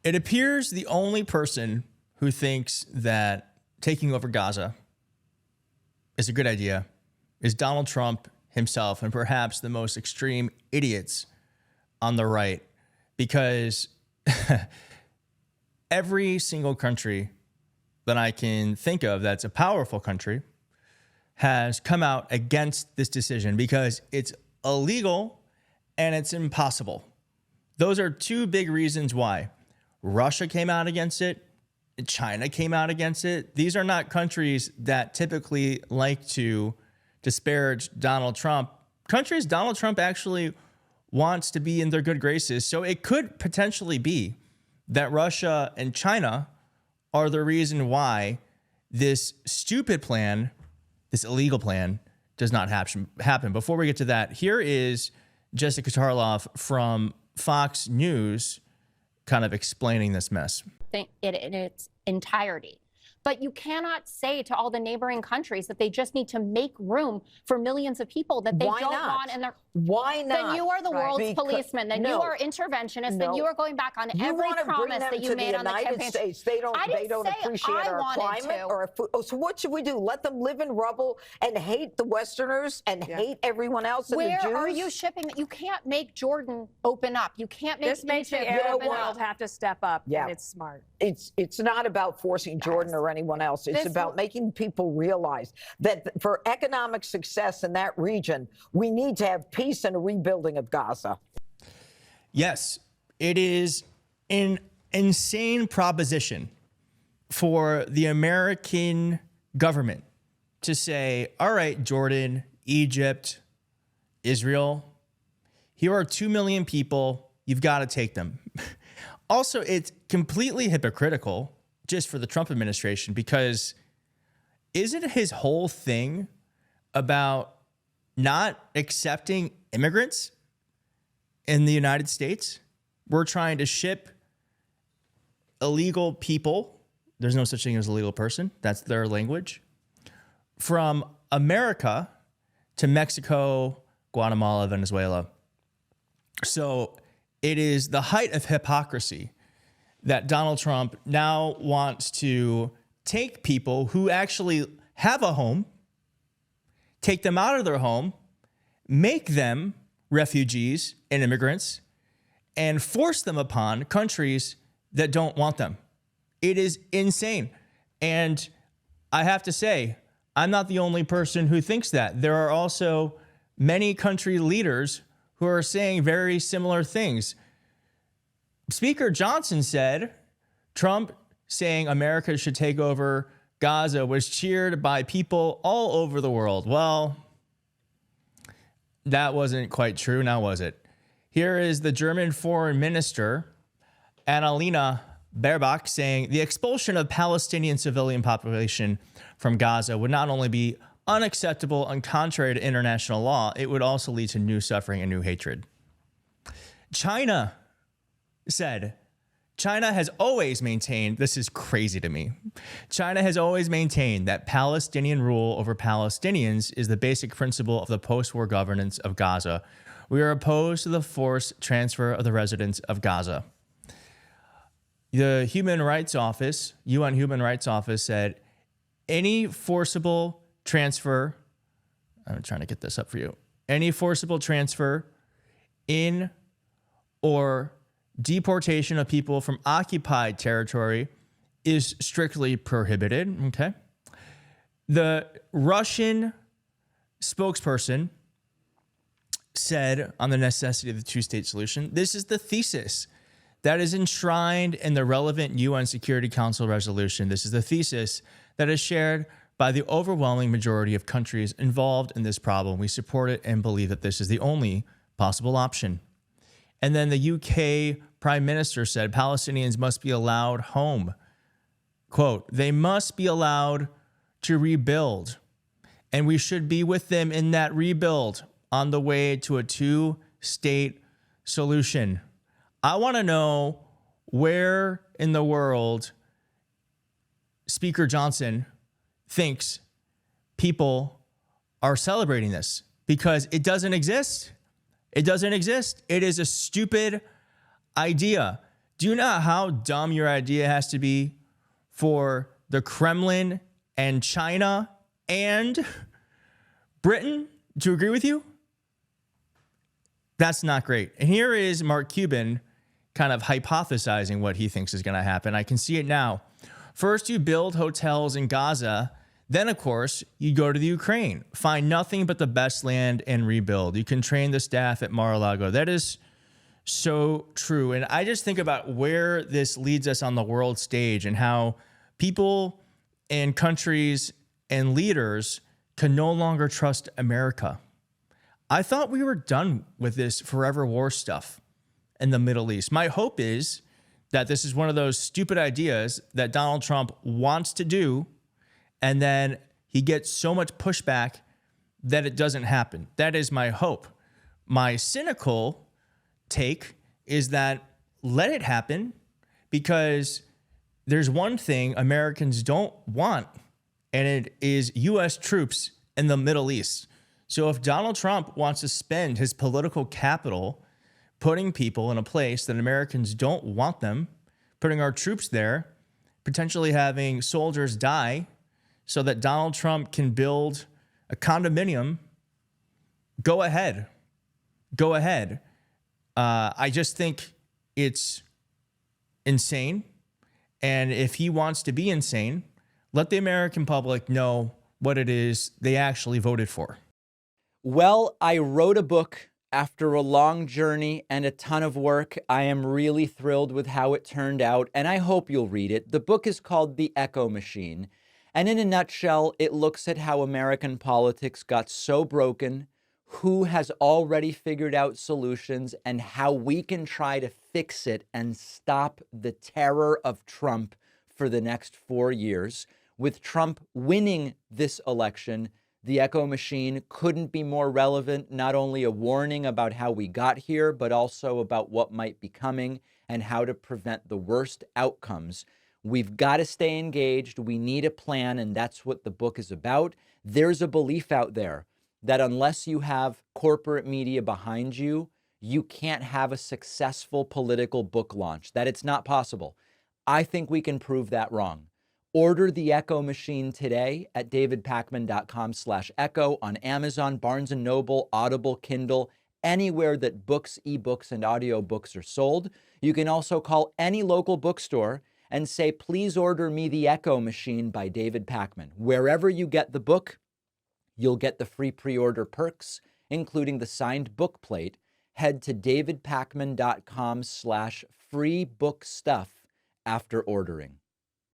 It appears the only person who thinks that taking over Gaza is a good idea is Donald Trump himself, and perhaps the most extreme idiots on the right, because every single country that I can think of that's a powerful country has come out against this decision because it's illegal and it's impossible. Those are two big reasons why. Russia came out against it. China came out against it. These are not countries that typically like to disparage Donald Trump. Countries Donald Trump actually wants to be in their good graces. So it could potentially be that Russia and China are the reason why this stupid plan, this illegal plan, does not happen. Before we get to that, here is Jessica Tarloff from Fox News kind of explaining this mess. In its entirety. But you cannot say to all the neighboring countries that they just need to make room for millions of people that they don't want in their... Why not? Then you are the world's policeman. Then you are interventionist. Then you are going back on every promise that you made on the campaign. States. They don't appreciate our climate or our food. Oh, so what should we do? Let them live in rubble and hate the Westerners and hate everyone else? Where and the Jews? are you shipping? You can't make Jordan open up. You can't make this makes the Arab world have to step up. Yeah, and it's smart. It's not about forcing Jordan or anyone else. It's about making people realize that for economic success in that region, we need to have peace and a rebuilding of Gaza. Yes, it is an insane proposition for the American government to say, all right, Jordan, Egypt, Israel, here are 2 million people. You've got to take them. Also, it's completely hypocritical just for the Trump administration, because isn't his whole thing about not accepting immigrants in the United States? We're trying to ship illegal people. There's no such thing as a legal person. That's their language. From America to Mexico, Guatemala, Venezuela. So it is the height of hypocrisy that Donald Trump now wants to take people who actually have a home, take them out of their home, make them refugees and immigrants, and force them upon countries that don't want them. It is insane. And I have to say, I'm not the only person who thinks that. There are also many country leaders who are saying very similar things. Speaker Johnson said Trump saying America should take over Gaza was cheered by people all over the world. Well, that wasn't quite true, now was it? Here is the German foreign minister, Annalena Baerbock, saying the expulsion of Palestinian civilian population from Gaza would not only be unacceptable and contrary to international law, it would also lead to new suffering and new hatred. China said, China has always maintained, this is crazy to me, China has always maintained that Palestinian rule over Palestinians is the basic principle of the post-war governance of Gaza. We are opposed to the forced transfer of the residents of Gaza. The Human Rights Office, UN Human Rights Office, said any forcible transfer, I'm trying to get this up for you, any forcible transfer in or deportation of people from occupied territory is strictly prohibited. Okay. The Russian spokesperson said on the necessity of the two-state solution, this is the thesis that is enshrined in the relevant UN Security Council resolution. This is the thesis that is shared by the overwhelming majority of countries involved in this problem. We support it and believe that this is the only possible option. And then the UK Prime Minister said Palestinians must be allowed home. Quote, they must be allowed to rebuild, and we should be with them in that rebuild on the way to a two-state solution. I want to know where in the world Speaker Johnson thinks people are celebrating this, because it doesn't exist. It doesn't exist. It is a stupid idea Do you know how dumb your idea has to be for the Kremlin and China and Britain to agree with you? That's not great. And here is Mark Cuban kind of hypothesizing what he thinks is going to happen. I can see it now. First, you build hotels in Gaza. Then, of course, you go to the Ukraine, find nothing but the best land and rebuild. You can train the staff at Mar-a-Lago. That is so true. And I just think about where this leads us on the world stage and how people and countries and leaders can no longer trust America. I thought we were done with this forever war stuff in the Middle East. My hope is that this is one of those stupid ideas that Donald Trump wants to do, and then he gets so much pushback that it doesn't happen. That is my hope. My cynical take is that let it happen, because there's one thing Americans don't want, and it is U.S. troops in the Middle East. So if Donald Trump wants to spend his political capital putting people in a place that Americans don't want them, putting our troops there, potentially having soldiers die so that Donald Trump can build a condominium, go ahead. Go ahead. I just think it's insane. And if he wants to be insane, let the American public know what it is they actually voted for. Well, I wrote a book after a long journey and a ton of work. I am really thrilled with how it turned out, and I hope you'll read it. The book is called The Echo Machine, and in a nutshell, it looks at how American politics got so broken, who has already figured out solutions, and how we can try to fix it and stop the terror of Trump for the next 4 years. With Trump winning this election, The Echo Machine couldn't be more relevant, not only a warning about how we got here, but also about what might be coming and how to prevent the worst outcomes. We've got to stay engaged. We need a plan, and that's what the book is about. There's a belief out there that unless you have corporate media behind you, you can't have a successful political book launch, that it's not possible. I think we can prove that wrong. Order The Echo Machine today at davidpakman.com/echo on Amazon, Barnes & Noble, Audible, Kindle, anywhere that books, ebooks, and audiobooks are sold. You can also call any local bookstore and say, please order me The Echo Machine by David Pakman. Wherever you get the book, you'll get the free pre-order perks, including the signed book plate. Head to davidpakman.com/free book stuff after ordering.